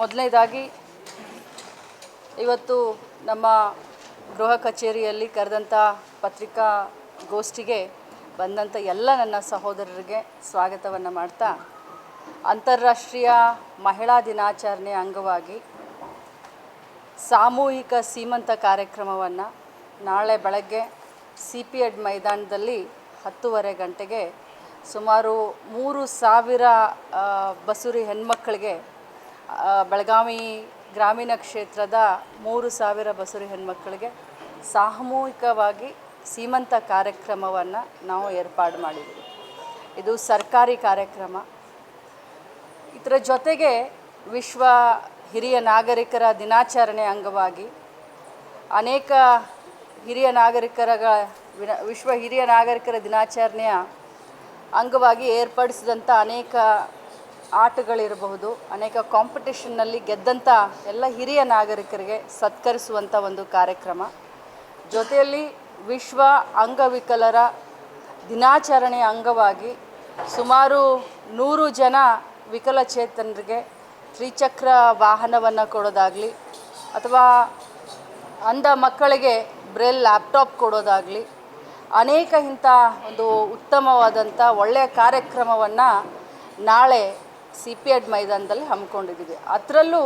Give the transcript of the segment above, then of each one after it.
ಮೊದಲನೇದಾಗಿ ಇವತ್ತು ನಮ್ಮ ಗೃಹ ಕಚೇರಿಯಲ್ಲಿ ಕರೆದಂಥ ಪತ್ರಿಕಾಗೋಷ್ಠಿಗೆ ಬಂದಂಥ ಎಲ್ಲ ನನ್ನ ಸಹೋದರರಿಗೆ ಸ್ವಾಗತವನ್ನು ಮಾಡ್ತಾ, ಅಂತಾರಾಷ್ಟ್ರೀಯ ಮಹಿಳಾ ದಿನಾಚರಣೆ ಅಂಗವಾಗಿ ಸಾಮೂಹಿಕ ಸೀಮಂತ ಕಾರ್ಯಕ್ರಮವನ್ನು ನಾಳೆ ಬೆಳಗ್ಗೆ CP-HED ಮೈದಾನದಲ್ಲಿ 10:30 ಗಂಟೆಗೆ ಸುಮಾರು 3,000 ಬಸುರಿ ಹೆಣ್ಮಕ್ಕಳಿಗೆ, ಬೆಳಗಾವಿ ಗ್ರಾಮೀಣ ಕ್ಷೇತ್ರದ 3,000 ಬಸುರಿ ಹೆಣ್ಮಕ್ಕಳಿಗೆ ಸಾಮೂಹಿಕವಾಗಿ ಸೀಮಂತ ಕಾರ್ಯಕ್ರಮವನ್ನು ನಾವು ಏರ್ಪಾಡು ಮಾಡಿದ್ದೀವಿ. ಇದು ಸರ್ಕಾರಿ ಕಾರ್ಯಕ್ರಮ. ಇದರ ಜೊತೆಗೆ ವಿಶ್ವ ಹಿರಿಯ ನಾಗರಿಕರ ದಿನಾಚರಣೆ ಅಂಗವಾಗಿ ಅನೇಕ ವಿಶ್ವ ಹಿರಿಯ ನಾಗರಿಕರ ದಿನಾಚರಣೆಯ ಅಂಗವಾಗಿ ಏರ್ಪಡಿಸಿದಂಥ ಅನೇಕ ಆಟಗಳಿರಬಹುದು, ಅನೇಕ ಕಾಂಪಿಟೇಷನ್ನಲ್ಲಿ ಗೆದ್ದಂಥ ಎಲ್ಲ ಹಿರಿಯ ನಾಗರಿಕರಿಗೆ ಸತ್ಕರಿಸುವಂಥ ಒಂದು ಕಾರ್ಯಕ್ರಮ. ಜೊತೆಯಲ್ಲಿ ವಿಶ್ವ ಅಂಗವಿಕಲರ ದಿನಾಚರಣೆಯ ಅಂಗವಾಗಿ ಸುಮಾರು 100 ಜನ ವಿಕಲಚೇತನರಿಗೆ ತ್ರಿಚಕ್ರ ವಾಹನವನ್ನು ಕೊಡೋದಾಗಲಿ, ಅಥವಾ ಅಂಧ ಮಕ್ಕಳಿಗೆ ಬ್ರೇಲ್ ಲ್ಯಾಪ್ಟಾಪ್ ಕೊಡೋದಾಗಲಿ, ಅನೇಕ ಇಂಥ ಒಂದು ಉತ್ತಮವಾದಂಥ ಒಳ್ಳೆಯ ಕಾರ್ಯಕ್ರಮವನ್ನು ನಾಳೆ CP-HED ಮೈದಾನದಲ್ಲಿ ಹಮ್ಮಿಕೊಂಡಿದ್ದೀವಿ. ಅದರಲ್ಲೂ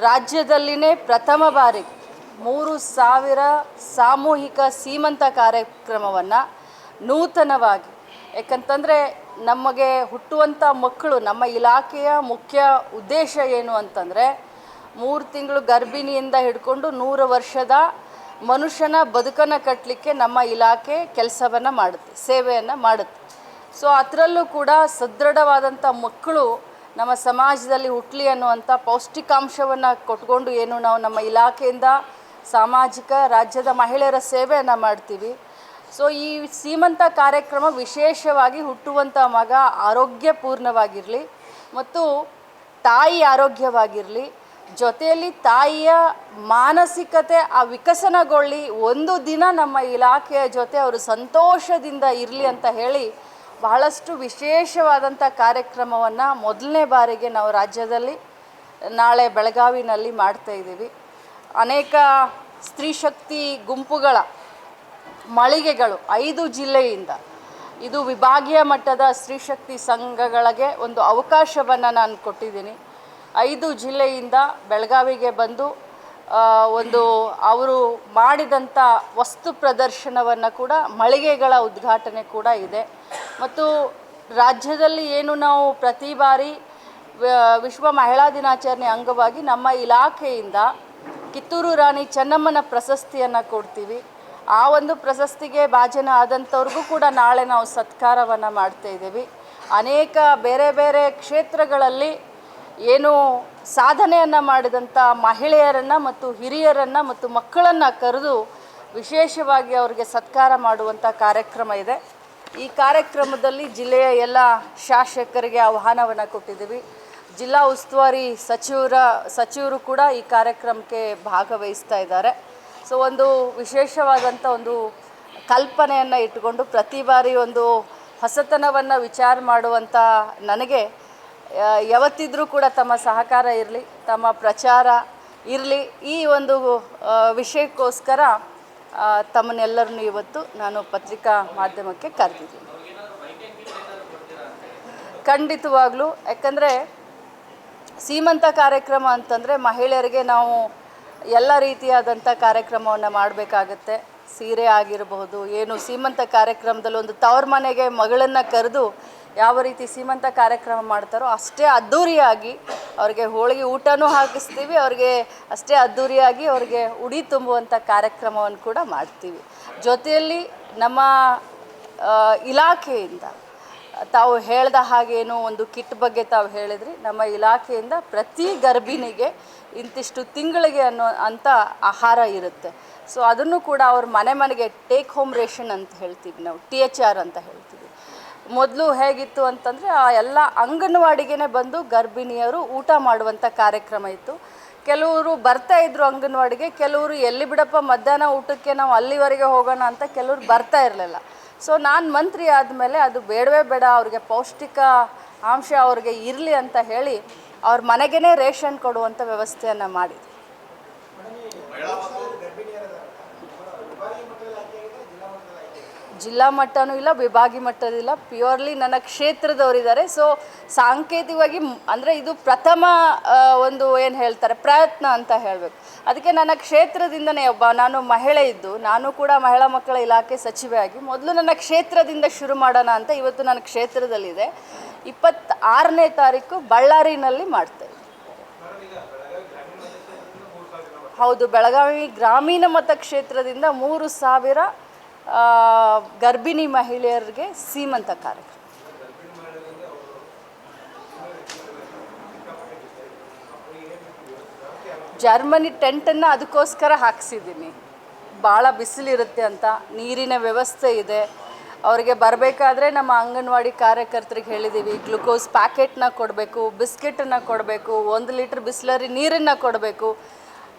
ರಾಜ್ಯದಲ್ಲಿನೇ ಪ್ರಥಮ ಬಾರಿಗೆ 3,000 ಸಾಮೂಹಿಕ ಸೀಮಂತ ಕಾರ್ಯಕ್ರಮವನ್ನು ನೂತನವಾಗಿ, ಯಾಕಂತಂದರೆ ನಮಗೆ ಹುಟ್ಟುವಂಥ ಮಕ್ಕಳು, ನಮ್ಮ ಇಲಾಖೆಯ ಮುಖ್ಯ ಉದ್ದೇಶ ಏನು ಅಂತಂದರೆ 3 ತಿಂಗಳು ಗರ್ಭಿಣಿಯಿಂದ ಹಿಡ್ಕೊಂಡು 100 ವರ್ಷದ ಮನುಷ್ಯನ ಬದುಕನ್ನು ಕಟ್ಟಲಿಕ್ಕೆ ನಮ್ಮ ಇಲಾಖೆ ಕೆಲಸವನ್ನು ಮಾಡುತ್ತೆ, ಸೇವೆಯನ್ನು ಮಾಡುತ್ತೆ. ಸೊ ಅದರಲ್ಲೂ ಕೂಡ ಸದೃಢವಾದಂಥ ಮಕ್ಕಳು ನಮ್ಮ ಸಮಾಜದಲ್ಲಿ ಹುಟ್ಟಲಿ ಅನ್ನುವಂಥ ಪೌಷ್ಟಿಕಾಂಶವನ್ನು ಕೊಟ್ಕೊಂಡು ಏನು ನಾವು ನಮ್ಮ ಇಲಾಖೆಯಿಂದ ಸಾಮಾಜಿಕ ರಾಜ್ಯದ ಮಹಿಳೆಯರ ಸೇವೆಯನ್ನು ಮಾಡ್ತೀವಿ. ಸೊ ಈ ಸೀಮಂತ ಕಾರ್ಯಕ್ರಮ ವಿಶೇಷವಾಗಿ ಹುಟ್ಟುವಂಥ ಮಗ ಆರೋಗ್ಯಪೂರ್ಣವಾಗಿರಲಿ ಮತ್ತು ತಾಯಿ ಆರೋಗ್ಯವಾಗಿರಲಿ, ಜೊತೆಯಲ್ಲಿ ತಾಯಿಯ ಮಾನಸಿಕತೆ ವಿಕಸನಗೊಳ್ಳಿ, ಒಂದು ದಿನ ನಮ್ಮ ಇಲಾಖೆಯ ಜೊತೆ ಅವರು ಸಂತೋಷದಿಂದ ಇರಲಿ ಅಂತ ಹೇಳಿ ಬಹಳಷ್ಟು ವಿಶೇಷವಾದಂಥ ಕಾರ್ಯಕ್ರಮವನ್ನು ಮೊದಲನೇ ಬಾರಿಗೆ ನಾವು ರಾಜ್ಯದಲ್ಲಿ ನಾಳೆ ಬೆಳಗಾವಿನಲ್ಲಿ ಮಾಡ್ತಾಯಿದ್ದೀವಿ. ಅನೇಕ ಸ್ತ್ರೀ ಶಕ್ತಿ ಗುಂಪುಗಳ ಮಳಿಗೆಗಳು 5 ಜಿಲ್ಲೆಯಿಂದ, ಇದು ವಿಭಾಗೀಯ ಮಟ್ಟದ ಸ್ತ್ರೀ ಶಕ್ತಿ ಸಂಘಗಳಿಗೆ ಒಂದು ಅವಕಾಶವನ್ನು ನಾನು ಕೊಟ್ಟಿದ್ದೀನಿ. 5 ಜಿಲ್ಲೆಯಿಂದ ಬೆಳಗಾವಿಗೆ ಬಂದು ಅವರು ಮಾಡಿದಂಥ ವಸ್ತು ಪ್ರದರ್ಶನವನ್ನು ಕೂಡ, ಮಳಿಗೆಗಳ ಉದ್ಘಾಟನೆ ಕೂಡ ಇದೆ. ಮತ್ತು ರಾಜ್ಯದಲ್ಲಿ ಏನು ನಾವು ಪ್ರತಿ ಬಾರಿ ವಿಶ್ವ ಮಹಿಳಾ ದಿನಾಚರಣೆ ಅಂಗವಾಗಿ ನಮ್ಮ ಇಲಾಖೆಯಿಂದ ಕಿತ್ತೂರು ರಾಣಿ ಚೆನ್ನಮ್ಮನ ಪ್ರಶಸ್ತಿಯನ್ನು ಕೊಡ್ತೀವಿ. ಆ ಒಂದು ಪ್ರಶಸ್ತಿಗೆ ಭಾಜನ ಆದಂಥವ್ರಿಗೂ ಕೂಡ ನಾಳೆ ನಾವು ಸತ್ಕಾರವನ್ನು ಮಾಡ್ತಾಯಿದ್ದೀವಿ. ಅನೇಕ ಬೇರೆ ಬೇರೆ ಕ್ಷೇತ್ರಗಳಲ್ಲಿ ಏನು ಸಾಧನೆಯನ್ನು ಮಾಡಿದಂಥ ಮಹಿಳೆಯರನ್ನು ಮತ್ತು ಹಿರಿಯರನ್ನು ಮತ್ತು ಮಕ್ಕಳನ್ನು ಕರೆದು ವಿಶೇಷವಾಗಿ ಅವರಿಗೆ ಸತ್ಕಾರ ಮಾಡುವಂಥ ಕಾರ್ಯಕ್ರಮ ಇದೆ. ಈ ಕಾರ್ಯಕ್ರಮದಲ್ಲಿ ಜಿಲ್ಲೆಯ ಎಲ್ಲ ಶಾಸಕರಿಗೆ ಆಹ್ವಾನವನ್ನು ಕೊಟ್ಟಿದ್ದೀವಿ. ಜಿಲ್ಲಾ ಉಸ್ತುವಾರಿ ಸಚಿವರು ಕೂಡ ಈ ಕಾರ್ಯಕ್ರಮಕ್ಕೆ ಭಾಗವಹಿಸ್ತಾ ಇದ್ದಾರೆ. ಸೊ ಒಂದು ವಿಶೇಷವಾದಂಥ ಒಂದು ಕಲ್ಪನೆಯನ್ನು ಇಟ್ಟುಕೊಂಡು ಪ್ರತಿ ಬಾರಿ ಒಂದು ಹೊಸತನವನ್ನು ವಿಚಾರ ಮಾಡುವಂಥ ನನಗೆ ಯಾವತ್ತಿದ್ರೂ ಕೂಡ ತಮ್ಮ ಸಹಕಾರ ಇರಲಿ, ತಮ್ಮ ಪ್ರಚಾರ ಇರಲಿ, ಈ ಒಂದು ವಿಷಯಕ್ಕೋಸ್ಕರ ತಮ್ಮನ್ನೆಲ್ಲರನ್ನು ಇವತ್ತು ನಾನು ಪತ್ರಿಕಾ ಮಾಧ್ಯಮಕ್ಕೆ ಕರೆದಿದ್ದೀನಿ. ಖಂಡಿತವಾಗ್ಲೂ, ಯಾಕಂದರೆ ಸೀಮಂತ ಕಾರ್ಯಕ್ರಮ ಅಂತಂದರೆ ಮಹಿಳೆಯರಿಗೆ ನಾವು ಎಲ್ಲ ರೀತಿಯಾದಂಥ ಕಾರ್ಯಕ್ರಮವನ್ನು ಮಾಡಬೇಕಾಗತ್ತೆ. ಸೀರೆ ಆಗಿರಬಹುದು, ಏನು ಸೀಮಂತ ಕಾರ್ಯಕ್ರಮದಲ್ಲಿ ಒಂದು ತವ್ರ ಮನೆಗೆ ಮಗಳನ್ನು ಕರೆದು ಯಾವ ರೀತಿ ಸೀಮಂತ ಕಾರ್ಯಕ್ರಮ ಮಾಡ್ತಾರೋ ಅಷ್ಟೇ ಅದ್ಧೂರಿಯಾಗಿ ಅವ್ರಿಗೆ ಹೋಳಿಗೆ ಊಟನೂ ಹಾಕಿಸ್ತೀವಿ, ಅವ್ರಿಗೆ ಅಷ್ಟೇ ಅದ್ಧೂರಿಯಾಗಿ ಅವ್ರಿಗೆ ಉಡಿ ತುಂಬುವಂಥ ಕಾರ್ಯಕ್ರಮವನ್ನು ಕೂಡ ಮಾಡ್ತೀವಿ. ಜೊತೆಯಲ್ಲಿ ನಮ್ಮ ಇಲಾಖೆಯಿಂದ ತಾವು ಹೇಳ್ದ ಹಾಗೇನು ಒಂದು ಕಿಟ್ ಬಗ್ಗೆ ತಾವು ಹೇಳಿದ್ರಿ, ನಮ್ಮ ಇಲಾಖೆಯಿಂದ ಪ್ರತಿ ಗರ್ಭಿಣಿಗೆ ಇಂತಿಷ್ಟು ತಿಂಗಳಿಗೆ ಅಂತ ಆಹಾರ ಇರುತ್ತೆ. ಸೊ ಅದನ್ನು ಕೂಡ ಅವ್ರ ಮನೆಗೆ ಟೇಕ್ ಹೋಮ್ ರೇಷನ್ ಅಂತ ಹೇಳ್ತೀವಿ ನಾವು, THR ಅಂತ ಹೇಳ್ತೀವಿ. ಮೊದಲು ಹೇಗಿತ್ತು ಅಂತಂದರೆ ಎಲ್ಲ ಅಂಗನವಾಡಿಗೆ ಬಂದು ಗರ್ಭಿಣಿಯರು ಊಟ ಮಾಡುವಂಥ ಕಾರ್ಯಕ್ರಮ ಇತ್ತು. ಕೆಲವರು ಬರ್ತಾಯಿದ್ರು ಅಂಗನವಾಡಿಗೆ, ಕೆಲವರು ಎಲ್ಲಿ ಬಿಡಪ್ಪ ಮಧ್ಯಾಹ್ನ ಊಟಕ್ಕೆ ನಾವು ಅಲ್ಲಿವರೆಗೆ ಹೋಗೋಣ ಅಂತ ಕೆಲವರು ಬರ್ತಾ ಇರಲಿಲ್ಲ. ಸೊ ನಾನು ಮಂತ್ರಿ ಆದಮೇಲೆ ಅದು ಬೇಡವೇ ಬೇಡ, ಅವ್ರಿಗೆ ಪೌಷ್ಟಿಕ ಅಂಶ ಅವ್ರಿಗೆ ಇರಲಿ ಅಂತ ಹೇಳಿ ಅವ್ರ ಮನೆಗೇ ರೇಷನ್ ಕೊಡುವಂಥ ವ್ಯವಸ್ಥೆಯನ್ನು ಮಾಡಿದ್ವಿ. ಜಿಲ್ಲಾ ಮಟ್ಟನೂ ಇಲ್ಲ, ವಿಭಾಗೀಯ ಮಟ್ಟದಿಲ್ಲ, ಪ್ಯೂರ್ಲಿ ನನ್ನ ಕ್ಷೇತ್ರದವರಿದ್ದಾರೆ. ಸೊ ಸಾಂಕೇತಿಕವಾಗಿ ಅಂದರೆ ಇದು ಪ್ರಥಮ ಒಂದು ಏನು ಹೇಳ್ತಾರೆ ಪ್ರಯತ್ನ ಅಂತ ಹೇಳಬೇಕು. ಅದಕ್ಕೆ ನನ್ನ ಕ್ಷೇತ್ರದಿಂದನೇ ನಾನು ಮಹಿಳೆ ಇದ್ದು, ನಾನು ಕೂಡ ಮಹಿಳಾ ಮಕ್ಕಳ ಇಲಾಖೆ ಸಚಿವೆಯಾಗಿ ಮೊದಲು ನನ್ನ ಕ್ಷೇತ್ರದಿಂದ ಶುರು ಮಾಡೋಣ ಅಂತ ಇವತ್ತು ನನ್ನ ಕ್ಷೇತ್ರದಲ್ಲಿದೆ. 26ನೇ ತಾರೀಕು ಬಳ್ಳಾರಿನಲ್ಲಿ ಮಾಡ್ತೇವೆ. ಹೌದು, ಬೆಳಗಾವಿ ಗ್ರಾಮೀಣ ಮತಕ್ಷೇತ್ರದಿಂದ 3,000 ಗರ್ಭಿಣಿ ಮಹಿಳೆಯರಿಗೆ ಸೀಮಂತ ಕಾರ್ಯಕ್ರಮ. ಜರ್ಮನಿ ಟೆಂಟನ್ನು ಅದಕ್ಕೋಸ್ಕರ ಹಾಕ್ಸಿದ್ದೀನಿ. ಭಾಳ ಬಿಸಿಲಿರುತ್ತೆ ಅಂತ, ನೀರಿನ ವ್ಯವಸ್ಥೆ ಇದೆ. ಅವರಿಗೆ ಬರಬೇಕಾದ್ರೆ ನಮ್ಮ ಅಂಗನವಾಡಿ ಕಾರ್ಯಕರ್ತರಿಗೆ ಹೇಳಿದ್ದೀವಿ, ಗ್ಲುಕೋಸ್ ಪ್ಯಾಕೆಟ್ನ ಕೊಡಬೇಕು, ಬಿಸ್ಕೆಟನ್ನು ಕೊಡಬೇಕು, 1 ಲೀಟ್ರ್ ಬಿಸ್ಲರಿ ನೀರನ್ನು ಕೊಡಬೇಕು.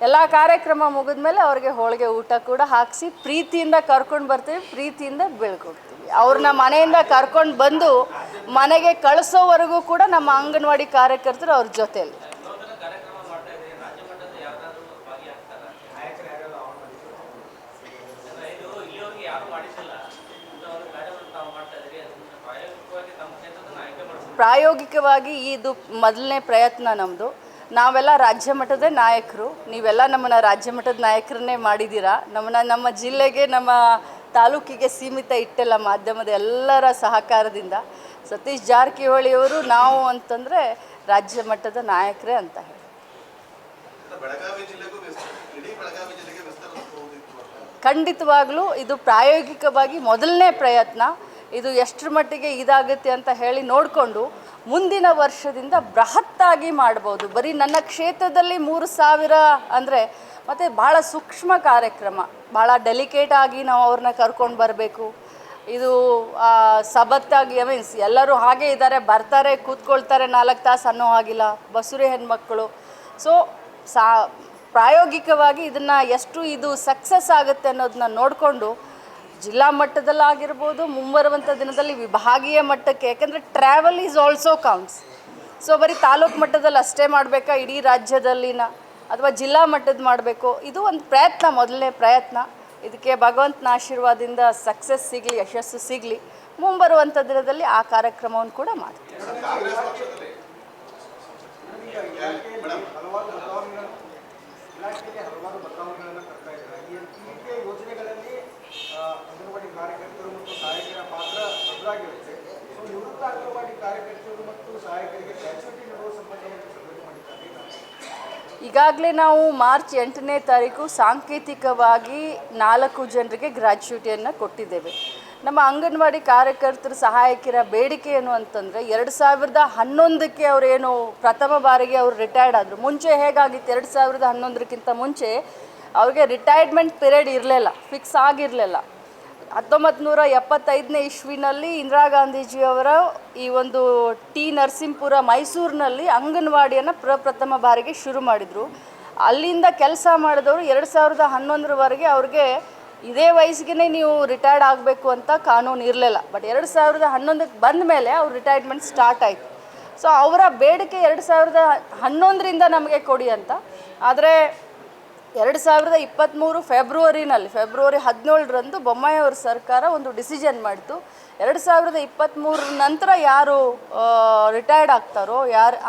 ಎಲ್ಲ ಕಾರ್ಯಕ್ರಮ ಮುಗಿದ ಮೇಲೆ ಅವ್ರಿಗೆ ಹೋಳಿಗೆ ಊಟ ಕೂಡ ಹಾಕಿಸಿ ಪ್ರೀತಿಯಿಂದ ಕರ್ಕೊಂಡು ಬರ್ತೀವಿ, ಪ್ರೀತಿಯಿಂದ ಬೆಳ್ಕೊಡ್ತೀವಿ. ಅವ್ರನ್ನ ಮನೆಯಿಂದ ಕರ್ಕೊಂಡು ಬಂದು ಮನೆಗೆ ಕಳಿಸೋವರೆಗೂ ಕೂಡ ನಮ್ಮ ಅಂಗನವಾಡಿ ಕಾರ್ಯಕರ್ತರು ಅವ್ರ ಜೊತೆಯಲ್ಲಿ. ಪ್ರಾಯೋಗಿಕವಾಗಿ ಇದು ಮೊದಲನೇ ಪ್ರಯತ್ನ ನಮ್ಮದು. ನಾವೆಲ್ಲ ರಾಜ್ಯ ಮಟ್ಟದ ನಾಯಕರು, ನೀವೆಲ್ಲ ನಮ್ಮನ್ನು ರಾಜ್ಯ ಮಟ್ಟದ ನಾಯಕರನ್ನೇ ಮಾಡಿದ್ದೀರಾ. ನಮ್ಮ ಜಿಲ್ಲೆಗೆ, ನಮ್ಮ ತಾಲೂಕಿಗೆ ಸೀಮಿತ ಇಟ್ಟಲ್ಲ, ಮಾಧ್ಯಮದ ಎಲ್ಲರ ಸಹಕಾರದಿಂದ. ಸತೀಶ್ ಜಾರಕಿಹೊಳಿಯವರು ನಾವು ಅಂತಂದರೆ ರಾಜ್ಯ ಮಟ್ಟದ ನಾಯಕರೇ ಅಂತ ಹೇಳಿ. ಖಂಡಿತವಾಗ್ಲೂ ಇದು ಪ್ರಾಯೋಗಿಕವಾಗಿ ಮೊದಲನೇ ಪ್ರಯತ್ನ. ಇದು ಎಷ್ಟರ ಮಟ್ಟಿಗೆ ಇದಾಗುತ್ತೆ ಅಂತ ಹೇಳಿ ನೋಡಿಕೊಂಡು ಮುಂದಿನ ವರ್ಷದಿಂದ ಬೃಹತ್ತಾಗಿ ಮಾಡ್ಬೋದು. ಬರೀ ನನ್ನ ಕ್ಷೇತ್ರದಲ್ಲಿ 3,000 ಅಂದರೆ ಮತ್ತು ಭಾಳ ಸೂಕ್ಷ್ಮ ಕಾರ್ಯಕ್ರಮ, ಭಾಳ ಡೆಲಿಕೇಟಾಗಿ ನಾವು ಅವ್ರನ್ನ ಕರ್ಕೊಂಡು ಬರಬೇಕು. ಇದು ಸಬತ್ತಾಗಿ ಮೀನ್ಸ್ ಎಲ್ಲರೂ ಹಾಗೆ ಇದ್ದಾರೆ, ಬರ್ತಾರೆ, ಕೂತ್ಕೊಳ್ತಾರೆ 4 ತಾಸು ಅನ್ನೋ ಹಾಗಿಲ್ಲ, ಬಸುರಿ ಹೆಣ್ಮಕ್ಕಳು. ಸೊ ಪ್ರಾಯೋಗಿಕವಾಗಿ ಇದನ್ನು ಎಷ್ಟು ಇದು ಸಕ್ಸಸ್ ಆಗುತ್ತೆ ಅನ್ನೋದನ್ನ ನೋಡಿಕೊಂಡು ಜಿಲ್ಲಾ ಮಟ್ಟದಲ್ಲಾಗಿರ್ಬೋದು, ಮುಂಬರುವಂಥ ದಿನದಲ್ಲಿ ವಿಭಾಗೀಯ ಮಟ್ಟಕ್ಕೆ, ಯಾಕಂದರೆ travel is also counts. So ಬರೀ ತಾಲೂಕು ಮಟ್ಟದಲ್ಲಿ ಅಷ್ಟೇ ಮಾಡಬೇಕಾ, ಇಡೀ ರಾಜ್ಯದಲ್ಲಿನ ಅಥವಾ ಜಿಲ್ಲಾ ಮಟ್ಟದ ಮಾಡಬೇಕು? ಇದು ಒಂದು ಪ್ರಯತ್ನ, ಮೊದಲನೇ ಪ್ರಯತ್ನ. ಇದಕ್ಕೆ ಭಗವಂತನ ಆಶೀರ್ವಾದದಿಂದ ಸಕ್ಸಸ್ ಸಿಗಲಿ, ಯಶಸ್ಸು ಸಿಗಲಿ. ಮುಂಬರುವಂಥ ದಿನದಲ್ಲಿ ಆ ಕಾರ್ಯಕ್ರಮವನ್ನು ಕೂಡ ಮಾಡ್ತೀವಿ. ಅಂಗನವಾಡಿ ಕಾರ್ಯಕರ್ತರು ಮತ್ತು ಸಹಾಯಕರ ಪಾತ್ರ ಬದಲಾಗಿರುತ್ತೆ. ಸೊ ನಿವೃತ್ತ ಅಂಗನವಾಡಿ ಕಾರ್ಯಕರ್ತರು ಮತ್ತು ಸಹಾಯಕರಿಗೆ ಗ್ರ್ಯಾಚುಯಿಟಿ ನೀಡುವ ಸಂಬಂಧವನ್ನು ಮಾಡಿದ್ದಾರೆ. ಈಗಾಗಲೇ ನಾವು ಮಾರ್ಚ್ 8ನೇ ತಾರೀಕು ಸಾಂಕೇತಿಕವಾಗಿ 4 ಜನರಿಗೆ ಗ್ರ್ಯಾಚುಯಿಟಿಯನ್ನು ಕೊಟ್ಟಿದ್ದೇವೆ. ನಮ್ಮ ಅಂಗನವಾಡಿ ಕಾರ್ಯಕರ್ತರು ಸಹಾಯಕರ ಬೇಡಿಕೆ ಏನು ಅಂತಂದರೆ 2011ಕ್ಕೆ ಅವರೇನು ಪ್ರಥಮ ಬಾರಿಗೆ ಅವರು ರಿಟೈರ್ಡ್ ಆದರು. ಮುಂಚೆ ಹೇಗಾಗಿತ್ತು, 2011ಕ್ಕಿಂತ ಮುಂಚೆ ಅವ್ರಿಗೆ ರಿಟೈರ್ಮೆಂಟ್ ಪೀರಿಯಡ್ ಇರಲಿಲ್ಲ, ಫಿಕ್ಸ್ ಆಗಿರಲಿಲ್ಲ. 1975ನೇ ಇಸ್ವಿನಲ್ಲಿ ಇಂದಿರಾ ಗಾಂಧೀಜಿಯವರ ಈ ಒಂದು ನರಸೀಪುರ ಮೈಸೂರಿನಲ್ಲಿ ಅಂಗನವಾಡಿಯನ್ನು ಪ್ರಥಮ ಬಾರಿಗೆ ಶುರು ಮಾಡಿದರು. ಅಲ್ಲಿಂದ ಕೆಲಸ ಮಾಡಿದವರು 2011ರವರೆಗೆ ಅವ್ರಿಗೆ ಇದೇ ವಯಸ್ಸಿಗೆ ನೀವು ರಿಟೈರ್ಡ್ ಆಗಬೇಕು ಅಂತ ಕಾನೂನು ಇರಲಿಲ್ಲ. ಬಟ್ 2011ಕ್ಕೆ ಬಂದ ಮೇಲೆ ಅವ್ರ ರಿಟೈರ್ಮೆಂಟ್ ಸ್ಟಾರ್ಟ್ ಆಯಿತು. ಸೊ ಅವರ ಬೇಡಿಕೆ 2011ರಿಂದ ನಮಗೆ ಕೊಡಿ ಅಂತ. ಆದರೆ 2023 ಫೆಬ್ರವರಿ 17ರಂದು ಬೊಮ್ಮಾಯಿ ಅವರ ಸರ್ಕಾರ ಒಂದು ಡಿಸಿಷನ್ ಮಾಡಿತು. 2023 ನಂತರ ಯಾರು ರಿಟೈರ್ಡ್ ಆಗ್ತಾರೋ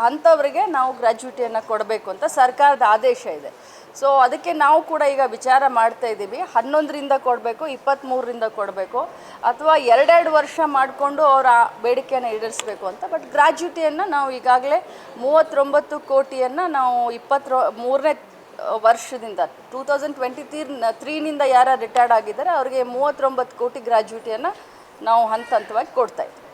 ಅಂಥವರಿಗೆ ನಾವು ಗ್ರ್ಯಾಚುಯಿಟಿಯನ್ನು ಕೊಡಬೇಕು ಅಂತ ಸರ್ಕಾರದ ಆದೇಶ ಇದೆ. ಸೊ ಅದಕ್ಕೆ ನಾವು ಕೂಡ ಈಗ ವಿಚಾರ ಮಾಡ್ತಾ ಇದ್ದೀವಿ, 11ರಿಂದ ಕೊಡಬೇಕು, 23ರಿಂದ ಕೊಡಬೇಕು, ಅಥವಾ 2 ವರ್ಷ ಮಾಡಿಕೊಂಡು ಅವರ ಬೇಡಿಕೆಯನ್ನು ಈಡೇರಿಸಬೇಕು ಅಂತ. ಬಟ್ ಗ್ರ್ಯಾಚುಯಿಟಿಯನ್ನು ನಾವು ಈಗಾಗಲೇ 39 ಕೋಟಿಯನ್ನು ನಾವು 23ನೇ ವರ್ಷದಿಂದ 2023ನಿಂದ ಯಾರು ರಿಟೈರ್ಡ್ ಆಗಿದ್ದಾರೆ ಅವರಿಗೆ 39 ಕೋಟಿ ಗ್ರ್ಯಾಚುಯಿಟಿಯನ್ನು ನಾವು ಹಂತವಾಗಿ ಕೊಡ್ತಾಯಿದ್ದೀವಿ.